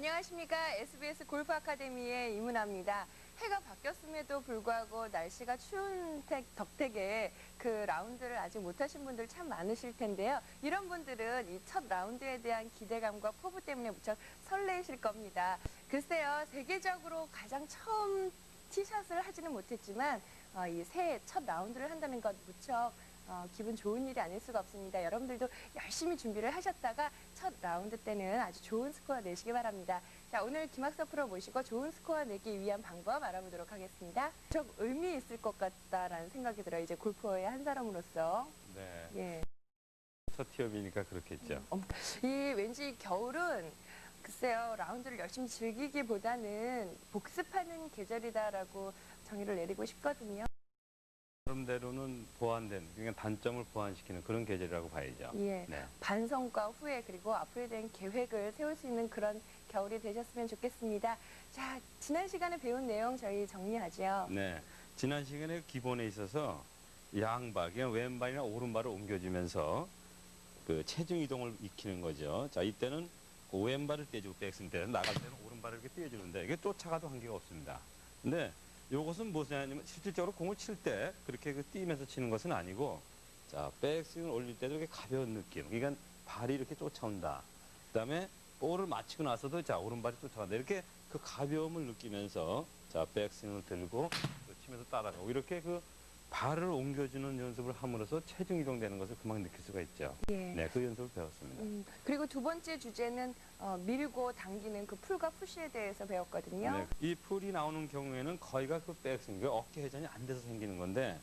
안녕하십니까. SBS 골프 아카데미의 이문아입니다. 해가 바뀌었음에도 불구하고 날씨가 추운 덕택에 그 라운드를 아직 못하신 분들 참 많으실 텐데요. 이런 분들은 이 첫 라운드에 대한 기대감과 포부 때문에 무척 설레이실 겁니다. 글쎄요, 세계적으로 가장 처음 티샷을 하지는 못했지만 이 새해 첫 라운드를 한다는 것 무척 기분 좋은 일이 아닐 수가 없습니다. 여러분들도 열심히 준비를 하셨다가 첫 라운드 때는 아주 좋은 스코어 내시기 바랍니다. 자, 오늘 김학석 프로 모시고 좋은 스코어 내기 위한 방법 알아보도록 하겠습니다. 좀 의미 있을 것 같다라는 생각이 들어요. 이제 골퍼의 한 사람으로서. 네. 예. 첫 티업이니까 그렇겠죠. 이 왠지 겨울은 글쎄요, 라운드를 열심히 즐기기보다는 복습하는 계절이다라고 정의를 내리고 싶거든요. 나름대로는 보완된, 그러니까 단점을 보완시키는 그런 계절이라고 봐야죠. 예. 네. 반성과 후회 그리고 앞으로에 대한 계획을 세울 수 있는 그런 겨울이 되셨으면 좋겠습니다. 자, 지난 시간에 배운 내용 저희 정리하죠. 네. 지난 시간에 기본에 있어서 양발, 그냥 왼발이나 오른발을 옮겨주면서 그 체중 이동을 익히는 거죠. 자, 이때는 그 왼발을 떼주고 백스윙 때는 나갈 때는 오른발을 이렇게 떼주는데 이게 쫓아가도 한계가 없습니다. 근데 요것은 무엇이냐면 실질적으로 공을 칠 때 그렇게 그 뛰면서 치는 것은 아니고, 자, 백스윙을 올릴 때도 이렇게 가벼운 느낌. 그러니까 발이 이렇게 쫓아온다. 그다음에 볼을 맞히고 나서도 자, 오른발이 쫓아간다. 이렇게 그 가벼움을 느끼면서 자, 백스윙을 들고 치면서 따라가고 이렇게 그 발을 옮겨주는 연습을 함으로써 체중 이동되는 것을 금방 느낄 수가 있죠. 예. 네, 그 연습을 배웠습니다. 그리고 두 번째 주제는 밀고 당기는 그 풀과 푸시에 대해서 배웠거든요. 네, 이 풀이 나오는 경우에는 거의가 그 백스윙, 그 어깨 회전이 안 돼서 생기는 건데,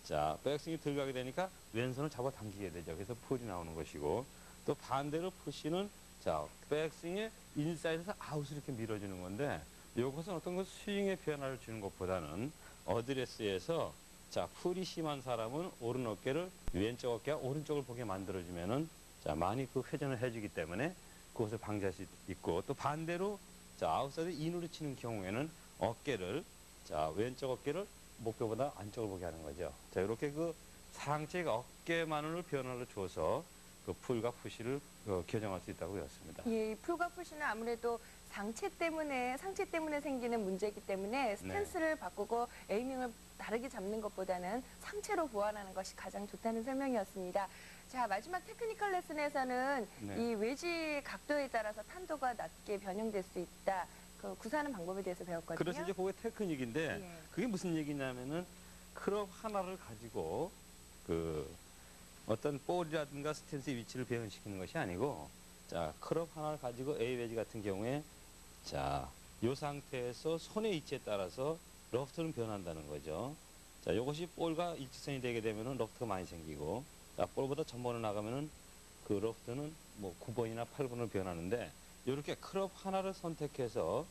자, 백스윙이 들어가게 되니까 왼손을 잡아 당기게 되죠. 그래서 풀이 나오는 것이고, 또 반대로 푸시는 자, 백스윙에 인사이드에서 아웃을 이렇게 밀어주는 건데, 이것은 어떤 그 스윙의 변화를 주는 것보다는 어드레스에서 자, 풀이 심한 사람은 오른 어깨를 왼쪽 어깨와 오른쪽을 보게 만들어주면은 자, 많이 그 회전을 해주기 때문에 그것을 방지할 수 있고, 또 반대로 자, 아웃사이드 인으로 치는 경우에는 어깨를 자, 왼쪽 어깨를 목표보다 안쪽을 보게 하는 거죠. 자, 이렇게 그 상체 어깨만을 변화를 줘서 그 풀과 푸시를 교정할 수 있다고 배웠습니다. 이 풀과 푸시는 아무래도 상체 때문에 생기는 문제이기 때문에 스탠스를 바꾸고 에이밍을 다르게 잡는 것보다는 상체로 보완하는 것이 가장 좋다는 설명이었습니다. 자, 마지막 테크니컬 레슨에서는 네. 이 외지 각도에 따라서 탄도가 낮게 변형될 수 있다. 그 구사하는 방법에 대해서 배웠거든요. 그래서 이제 그게 테크닉인데, 예. 그게 무슨 얘기냐면은 클럽 하나를 가지고 그 어떤 볼이라든가 스탠스의 위치를 변형시키는 것이 아니고, 자, 클럽 하나를 가지고 A 웨지 같은 경우에 자, 이 상태에서 손의 위치에 따라서 러프트는 변한다는 거죠. 자, 이것이 볼과 일직선이 되게 되면은 러프트가 많이 생기고, 자, 볼보다 전번으로 나가면은 그 러프트는 뭐 9번이나 8번으로 변하는데, 이렇게 클럽 하나를 선택해서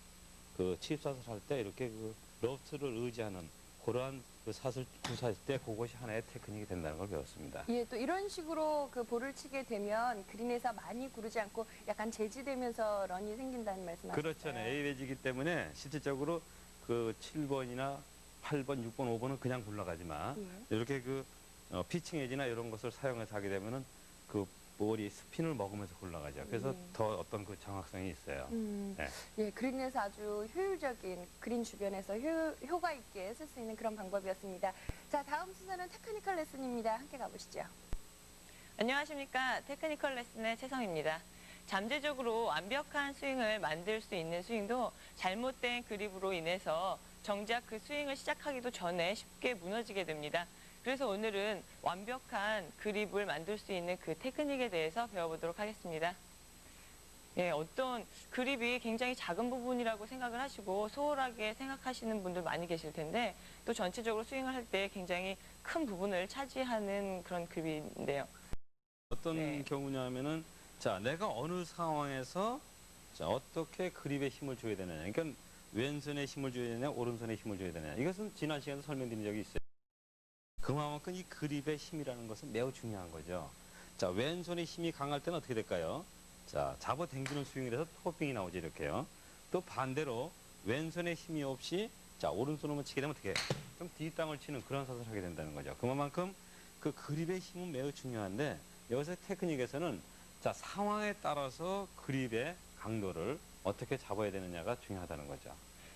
그 칩샷을 할 때 이렇게 그 러프트를 의지하는 그러한 그 샷을 구사할 때 그것이 하나의 테크닉이 된다는 걸 배웠습니다. 예, 또 이런 식으로 그 볼을 치게 되면 그린에서 많이 구르지 않고 약간 제지되면서 런이 생긴다는 말씀하셨어요. 그렇죠. 네. A 웨지이기 때문에 실질적으로 그 7번이나 8번, 6번, 5번은 그냥 굴러가지만 예. 이렇게 그 피칭 웨지나 이런 것을 사용해서 하게 되면은 그 볼이 스핀을 먹으면서 굴러가죠. 그래서 예. 더 어떤 그 정확성이 있어요. 네. 예, 그린에서 아주 효율적인 그린 주변에서 효과 있게 쓸 수 있는 그런 방법이었습니다. 자, 다음 순서는 테크니컬 레슨입니다. 함께 가보시죠. 안녕하십니까. 테크니컬 레슨의 최성입니다. 잠재적으로 완벽한 스윙을 만들 수 있는 스윙도 잘못된 그립으로 인해서 정작 그 스윙을 시작하기도 전에 쉽게 무너지게 됩니다. 그래서 오늘은 완벽한 그립을 만들 수 있는 그 테크닉에 대해서 배워보도록 하겠습니다. 예, 어떤 그립이 굉장히 작은 부분이라고 생각을 하시고 소홀하게 생각하시는 분들 많이 계실 텐데, 또 전체적으로 스윙을 할 때 굉장히 큰 부분을 차지하는 그런 그립인데요. 어떤 네. 경우냐면은 자, 내가 어느 상황에서 자, 어떻게 그립에 힘을 줘야 되느냐. 그러니까 왼손에 힘을 줘야 되냐, 오른손에 힘을 줘야 되느냐. 이것은 지난 시간에 설명드린 적이 있어요. 그만큼 이 그립의 힘이라는 것은 매우 중요한 거죠. 자, 왼손의 힘이 강할 때는 어떻게 될까요? 자, 잡아 당기는 스윙이라서 토핑이 나오죠, 이렇게요. 또 반대로 왼손에 힘이 없이 자, 오른손으로만 치게 되면 어떻게 해요? 좀 뒷땅을 치는 그런 샷을 하게 된다는 거죠. 그만큼 그 그립의 힘은 매우 중요한데, 여기서 테크닉에서는 자, 상황에 따라서 그립의 강도를 어떻게 잡아야 되느냐가 중요하다는 거죠.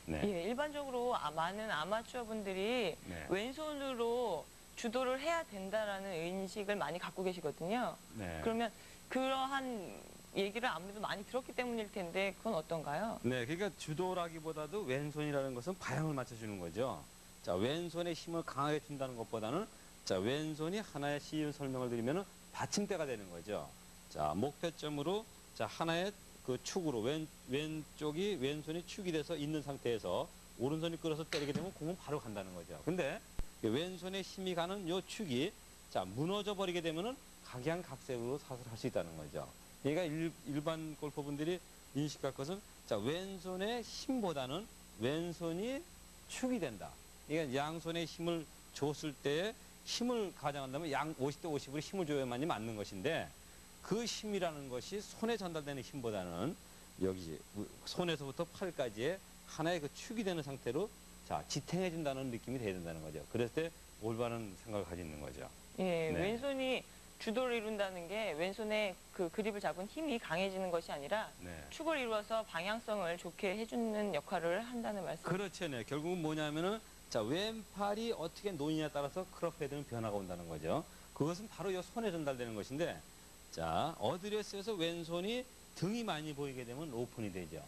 네. 예, 일반적으로 많은 아마추어 분들이 네. 왼손으로 주도를 해야 된다라는 인식을 많이 갖고 계시거든요. 네. 그러면 그러한 얘기를 아무래도 많이 들었기 때문일 텐데 그건 어떤가요? 네, 그러니까 주도라기보다도 왼손이라는 것은 방향을 맞춰주는 거죠. 자, 왼손에 힘을 강하게 준다는 것보다는 자, 왼손이 하나의 쉬운 설명을 드리면은 받침대가 되는 거죠. 자, 목표점으로 자, 하나의 그 축으로 왼쪽이 왼손이 축이 돼서 있는 상태에서 오른손이 끌어서 때리게 되면 공은 바로 간다는 거죠. 근데 왼손에 힘이 가는 요 축이 자, 무너져 버리게 되면은 각양각색으로 사슬 할 수 있다는 거죠. 그러니까 일반 골퍼분들이 인식할 것은 자, 왼손의 힘보다는 왼손이 축이 된다. 그러니까 양손의 힘을 줬을 때에 힘을 가장한다면 양 50대 50으로 힘을 줘야만이 맞는 것인데 그 힘이라는 것이 손에 전달되는 힘보다는 여기 손에서부터 팔까지의 하나의 그 축이 되는 상태로 자, 지탱해 준다는 느낌이 돼야 된다는 거죠. 그랬을 때 올바른 생각을 가지고 있는 거죠. 예, 네. 왼손이 주도를 이룬다는 게 왼손의 그 그립을 잡은 힘이 강해지는 것이 아니라 네. 축을 이루어서 방향성을 좋게 해주는 역할을 한다는 말씀. 그렇죠. 네. 결국은 뭐냐면은 자, 왼팔이 어떻게 놓이냐에 따라서 크로스헤드는 변화가 온다는 거죠. 그것은 바로 이 손에 전달되는 것인데 자, 어드레스에서 왼손이 등이 많이 보이게 되면 오픈이 되죠.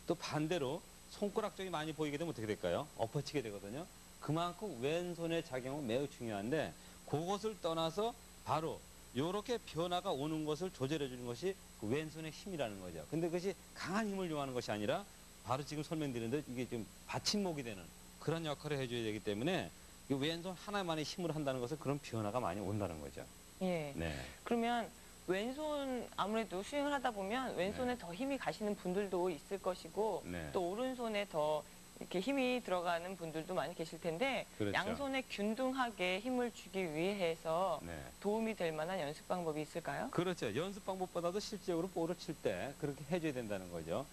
또 반대로 손가락 쪽이 많이 보이게 되면 어떻게 될까요? 엎어치게 되거든요. 그만큼 왼손의 작용은 매우 중요한데 그것을 떠나서 바로 이렇게 변화가 오는 것을 조절해 주는 것이 그 왼손의 힘이라는 거죠. 근데 그것이 강한 힘을 요하는 것이 아니라 바로 지금 설명드린 대로 이게 좀 받침목이 되는 그런 역할을 해줘야 되기 때문에 이 왼손 하나만의 힘을 한다는 것은 그런 변화가 많이 온다는 거죠. 예. 네. 그러면 왼손 아무래도 스윙을 하다 보면 왼손에 네. 더 힘이 가시는 분들도 있을 것이고 네. 또 오른손에 더 이렇게 힘이 들어가는 분들도 많이 계실 텐데 그렇죠. 양손에 균등하게 힘을 주기 위해서 네. 도움이 될 만한 연습 방법이 있을까요? 그렇죠. 연습 방법보다도 실제적으로 볼을 칠 때 그렇게 해줘야 된다는 거죠.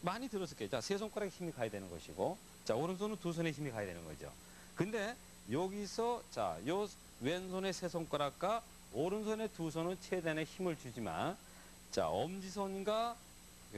많이 들었을 거예요. 자, 세 손가락에 힘이 가야 되는 것이고, 자, 오른손은 두 손에 힘이 가야 되는 거죠. 근데 여기서 자, 요 왼손의 세 손가락과 오른손의 두 손은 최대한의 힘을 주지만, 자, 엄지손과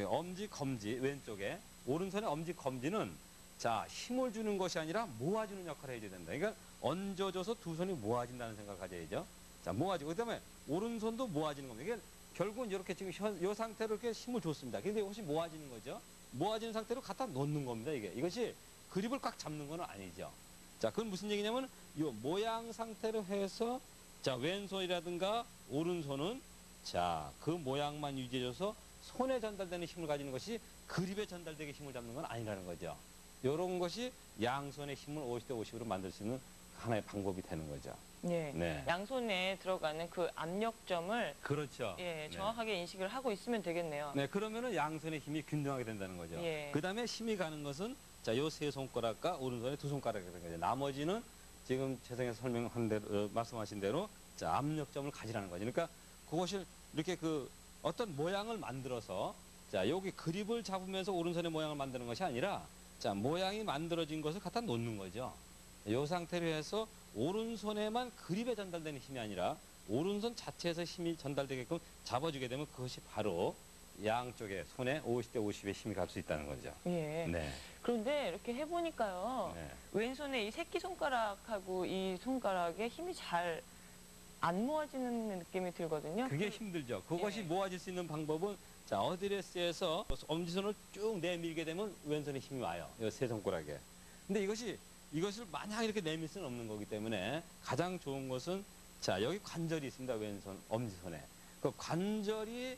엄지, 검지 왼쪽에 오른손의 엄지, 검지는 자, 힘을 주는 것이 아니라 모아주는 역할을 해줘야 된다. 그러니까 얹어줘서 두 손이 모아진다는 생각을 가져야죠. 자, 모아지고 그다음에 오른손도 모아지는 겁니다. 이게 결국은 이렇게 지금 이 상태로 이렇게 힘을 줬습니다. 근데 이것이 모아지는 거죠. 모아지는 상태로 갖다 놓는 겁니다. 이것이 그립을 꽉 잡는 건 아니죠. 자, 그건 무슨 얘기냐면 이 모양 상태로 해서 자, 왼손이라든가 오른손은 자, 그 모양만 유지해줘서 손에 전달되는 힘을 가지는 것이 그립에 전달되게 힘을 잡는 건 아니라는 거죠. 이런 것이 양손의 힘을 50대 50으로 만들 수 있는 하나의 방법이 되는 거죠. 예. 네. 양손에 들어가는 그 압력점을 그렇죠. 예, 정확하게 인식을 하고 있으면 되겠네요. 네, 그러면은 양손의 힘이 균등하게 된다는 거죠. 예. 그 다음에 힘이 가는 것은 자, 요 세 손가락과 오른손의 두 손가락이 되는 거죠. 나머지는 지금 재성에서 설명한 대로, 말씀하신 대로 자, 압력점을 가지라는 거죠. 그러니까 그것을 이렇게 그 어떤 모양을 만들어서 자, 여기 그립을 잡으면서 오른손의 모양을 만드는 것이 아니라 자, 모양이 만들어진 것을 갖다 놓는 거죠. 이 상태로 해서 오른손에만 그립에 전달되는 힘이 아니라 오른손 자체에서 힘이 전달되게끔 잡아주게 되면 그것이 바로 양쪽에 손에 50대 50의 힘이 갈 수 있다는 거죠. 예. 네. 그런데 이렇게 해보니까요. 네. 왼손에 이 새끼손가락하고 이 손가락에 힘이 잘 안 모아지는 느낌이 들거든요. 그게 힘들죠. 그것이 예. 모아질 수 있는 방법은 자, 어드레스에서 엄지손을 쭉 내밀게 되면 왼손에 힘이 와요. 이 세 손가락에. 근데 이것을 마냥 이렇게 내밀 수는 없는 거기 때문에 가장 좋은 것은 자, 여기 관절이 있습니다. 왼손, 엄지손에. 그 관절이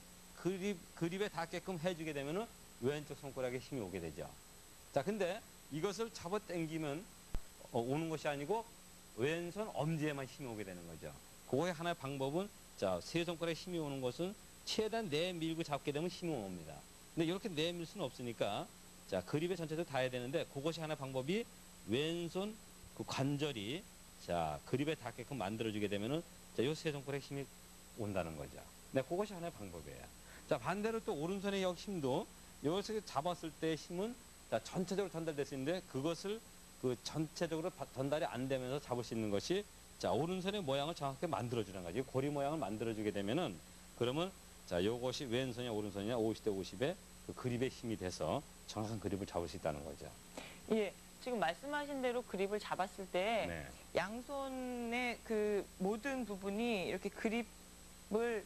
그립에 닿게끔 해주게 되면은 왼쪽 손가락에 힘이 오게 되죠. 자, 근데 이것을 잡아 당기면 오는 것이 아니고 왼손 엄지에만 힘이 오게 되는 거죠. 그거의 하나의 방법은 자, 세 손가락에 힘이 오는 것은 최대한 내밀고 잡게 되면 힘이 옵니다. 근데 이렇게 내밀 수는 없으니까 자, 그립에 전체적으로 닿아야 되는데 그것이 하나의 방법이 왼손 그 관절이 자, 그립에 닿게끔 만들어주게 되면은 자, 요 세 손가락에 힘이 온다는 거죠. 네, 그것이 하나의 방법이에요. 자, 반대로 또 오른손의 역 힘도 이것을 잡았을 때 힘은 자, 전체적으로 전달될 수 있는데 그것을 그 전체적으로 전달이 안 되면서 잡을 수 있는 것이 자, 오른손의 모양을 정확하게 만들어주는 거죠. 고리 모양을 만들어주게 되면은 그러면 자, 요것이 왼손이냐 오른손이냐 50대 50의 그 그립의 힘이 돼서 정확한 그립을 잡을 수 있다는 거죠. 예. 지금 말씀하신 대로 그립을 잡았을 때 네. 양손의 그 모든 부분이 이렇게 그립을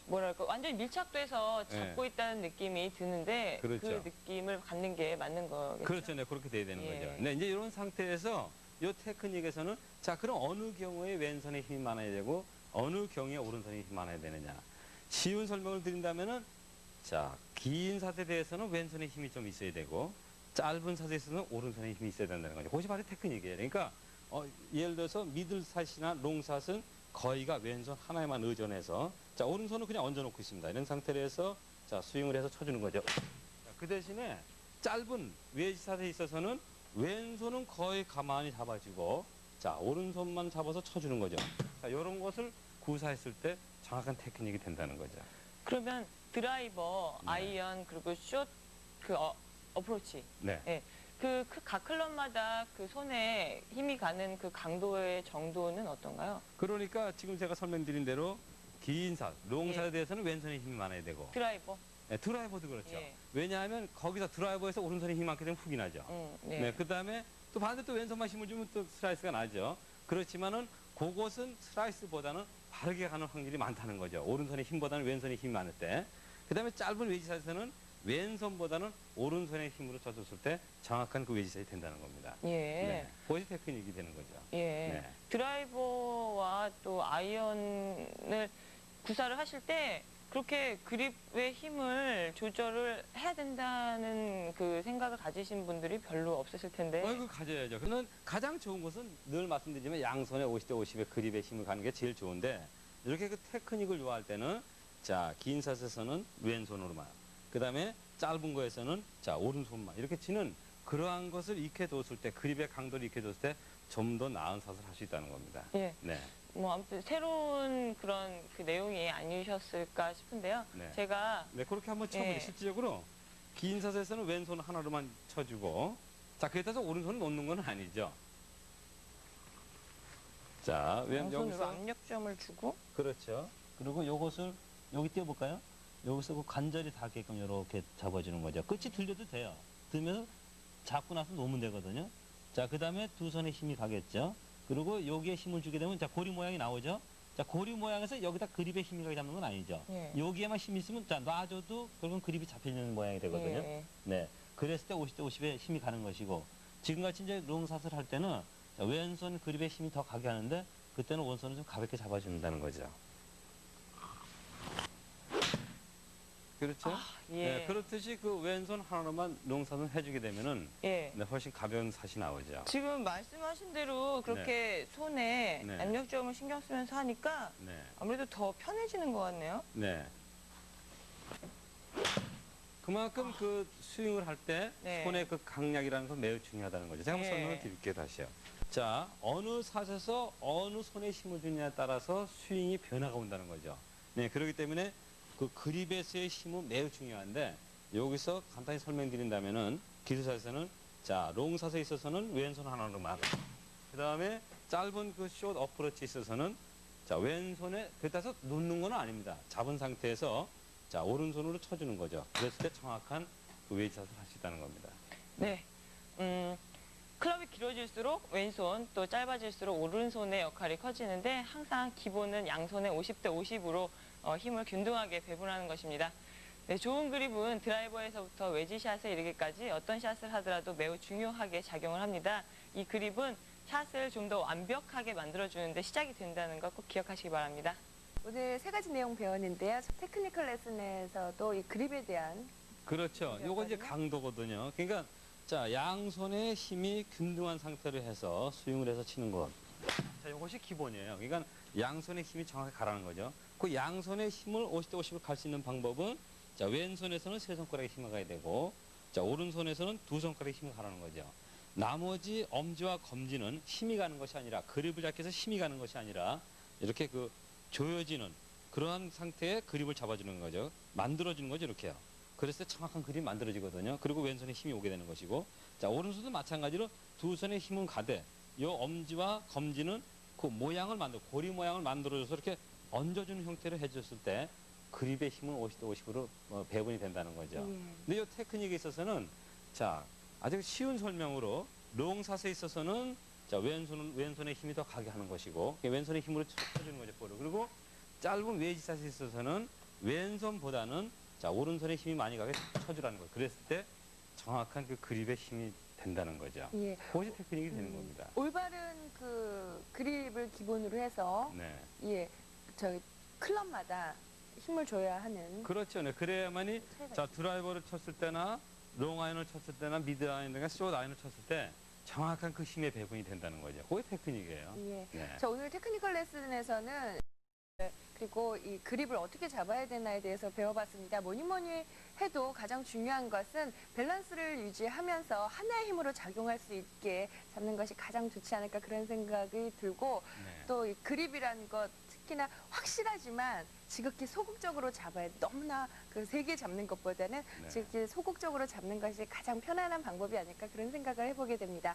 뭐랄까 완전히 밀착돼서 잡고 네. 있다는 느낌이 드는데 그 그렇죠. 느낌을 갖는 게 맞는 거겠죠. 그렇죠. 네, 그렇게 돼야 되는 예. 거죠. 네, 이제 이런 상태에서 이 테크닉에서는 자, 그럼 어느 경우에 왼손에 힘이 많아야 되고 어느 경우에 오른손에 힘이 많아야 되느냐. 쉬운 설명을 드린다면은 자, 긴 샷에 대해서는 왼손에 힘이 좀 있어야 되고 짧은 샷에 있어서는 오른손에 힘이 있어야 된다는 거죠. 그것이 바로 테크닉이에요. 그러니까 예를 들어서 미들샷이나 롱샷은 거의가 왼손 하나에만 의존해서 자, 오른손은 그냥 얹어놓고 있습니다. 이런 상태로 해서 자, 스윙을 해서 쳐주는 거죠. 자, 그 대신에 짧은 웨지샷에 있어서는 왼손은 거의 가만히 잡아주고 자, 오른손만 잡아서 쳐주는 거죠. 자, 이런 것을 구사했을 때 정확한 테크닉이 된다는 거죠. 그러면 드라이버, 네. 아이언 그리고 숏 어프로치 네. 각 클럽마다 그 손에 힘이 가는 그 강도의 정도는 어떤가요? 그러니까 지금 제가 설명드린 대로 긴 샷, 롱샷에 예. 대해서는 왼손에 힘이 많아야 되고 드라이버. 네, 드라이버도 그렇죠. 예. 왜냐하면 거기서 드라이버에서 오른손에 힘이 많게 되면 훅이 나죠. 네. 네, 그 다음에 또 반대 또 왼손만 힘을 주면 또 슬라이스가 나죠. 그렇지만은 그것은 슬라이스보다는 바르게 가는 확률이 많다는 거죠. 오른손의 힘보다는 왼손의 힘이 많을 때. 그 다음에 짧은 웨지샷에서는 왼손보다는 오른손의 힘으로 쳐줬을 때 정확한 그 웨지샷이 된다는 겁니다. 예. 네, 그것이 테크닉이 되는 거죠. 예. 네. 드라이버와 또 아이언을 구사를 하실 때 그렇게 그립의 힘을 조절을 해야 된다는 그 생각을 가지신 분들이 별로 없으실 텐데. 그 가져야죠. 그는 가장 좋은 것은 늘 말씀드리지만 양손에 50대 50의 그립의 힘을 가는 게 제일 좋은데 이렇게 그 테크닉을 요할 때는 자, 긴 샷에서는 왼손으로만 그 다음에 짧은 거에서는 자, 오른손만 이렇게 치는 그러한 것을 익혀뒀을 때 그립의 강도를 익혀뒀을 때 좀 더 나은 샷을 할 수 있다는 겁니다. 예. 네. 뭐 아무튼 새로운 그런 그 내용이 아니셨을까 싶은데요. 네. 제가 네, 그렇게 한번 쳐보죠. 예. 실질적으로 긴 샷에서는 왼손 하나로만 쳐주고 자, 그에 따라서 오른손을 놓는 건 아니죠. 자, 양손으로 여기서 압력점을 주고 그렇죠. 그리고 요것을 여기 띄워볼까요? 여기서 그 관절이 닿게끔 이렇게 잡아주는 거죠. 끝이 들려도 돼요. 들면서 잡고 나서 놓으면 되거든요. 자, 그 다음에 두 손에 힘이 가겠죠. 그리고 여기에 힘을 주게 되면 자, 고리 모양이 나오죠. 자, 고리 모양에서 여기다 그립에 힘이 가게 잡는 건 아니죠. 예. 여기에만 힘이 있으면 자, 놔줘도 결국은 그립이 잡히는 모양이 되거든요. 예. 네. 그랬을 때 50대 50에 힘이 가는 것이고 지금같이 이제 롱샷을 할 때는 자, 왼손 그립에 힘이 더 가게 하는데 그때는 오른손을 좀 가볍게 잡아준다는 거죠. 그렇죠? 예. 네, 그렇듯이 그 왼손 하나로만 롱샷을 해주게 되면은 예. 네, 훨씬 가벼운 샷이 나오죠. 지금 말씀하신 대로 그렇게 손에 네. 압력점을 신경 쓰면서 하니까 네, 아무래도 더 편해지는 것 같네요. 네. 그만큼 그 스윙을 할 때 네. 손의 그 강약이라는 건 매우 중요하다는 거죠. 제가 한번 네. 설명을 드릴게요, 다시요. 자, 어느 샷에서 어느 손에 힘을 주느냐에 따라서 스윙이 변화가 온다는 거죠. 네, 그렇기 때문에 그 그립에서의 힘은 매우 중요한데 여기서 간단히 설명드린다면은 기술샷에서는 자, 롱샷에 있어서는 왼손 하나로만 그 다음에 짧은 그 숏 어프로치에 있어서는 자, 왼손에 그따서 놓는 건 아닙니다. 잡은 상태에서 자, 오른손으로 쳐주는 거죠. 그랬을 때 정확한 그 웨이샷을 할 수 있다는 겁니다. 네. 클럽이 길어질수록 왼손 또 짧아질수록 오른손의 역할이 커지는데 항상 기본은 양손의 50대 50으로 힘을 균등하게 배분하는 것입니다. 네, 좋은 그립은 드라이버에서부터 웨지샷에 이르기까지 어떤 샷을 하더라도 매우 중요하게 작용을 합니다. 이 그립은 샷을 좀 더 완벽하게 만들어주는데 시작이 된다는 거 꼭 기억하시기 바랍니다. 오늘 세 가지 내용 배웠는데요. 테크니컬 레슨에서도 이 그립에 대한 그렇죠. 요거 이제 강도거든요. 그러니까 자, 양손의 힘이 균등한 상태로 해서 스윙을 해서 치는 것. 자, 이것이 기본이에요. 그러니까 양손의 힘이 정확히 가라는 거죠. 그 양손의 힘을 50대 50을 갈 수 있는 방법은 자, 왼손에서는 세 손가락에 힘을 가야 되고 자, 오른손에서는 두 손가락에 힘을 가라는 거죠. 나머지 엄지와 검지는 힘이 가는 것이 아니라 그립을 잡기 위해서 힘이 가는 것이 아니라 이렇게 그 조여지는 그러한 상태의 그립을 잡아주는 거죠. 만들어주는 거죠, 이렇게요. 그랬을 때 정확한 그립이 만들어지거든요. 그리고 왼손에 힘이 오게 되는 것이고 자, 오른손도 마찬가지로 두 손의 힘은 가되 이 엄지와 검지는 그 모양을 고리 모양을 만들어줘서 이렇게 얹어주는 형태로 해줬을 때 그립의 힘은 50대 50으로 배분이 된다는 거죠. 예. 근데 이 테크닉에 있어서는 자 아주 쉬운 설명으로 롱샷에 있어서는 자 왼손의 힘이 더 가게 하는 것이고 왼손의 힘으로 쳐주는 거죠 볼을. 그리고 짧은 웨지샷에 있어서는 왼손보다는 자 오른손의 힘이 많이 가게 쳐주라는 거예요. 그랬을 때 정확한 그 그립의 힘이 된다는 거죠. 예. 그것이 테크닉이 되는 겁니다. 올바른 그 그립을 기본으로 해서 네. 예, 저희 클럽마다 힘을 줘야 하는 그렇죠. 네. 그래야만이 차이가 자 드라이버를 쳤을 때나 롱 아이언을 쳤을 때나 미드 아이언이나 숏 아이언을 쳤을 때 정확한 그 힘의 배분이 된다는 거죠. 그게 테크닉이에요. 예. 네. 자, 오늘 테크니컬 레슨에서는 그리고 이 그립을 어떻게 잡아야 되나에 대해서 배워봤습니다. 뭐니 해도 가장 중요한 것은 밸런스를 유지하면서 하나의 힘으로 작용할 수 있게 잡는 것이 가장 좋지 않을까 그런 생각이 들고 네. 또 이 그립이라는 것 특히나 확실하지만 지극히 소극적으로 잡아야 돼. 너무나 그 세게 잡는 것보다는 네. 지극히 소극적으로 잡는 것이 가장 편안한 방법이 아닐까 그런 생각을 해보게 됩니다.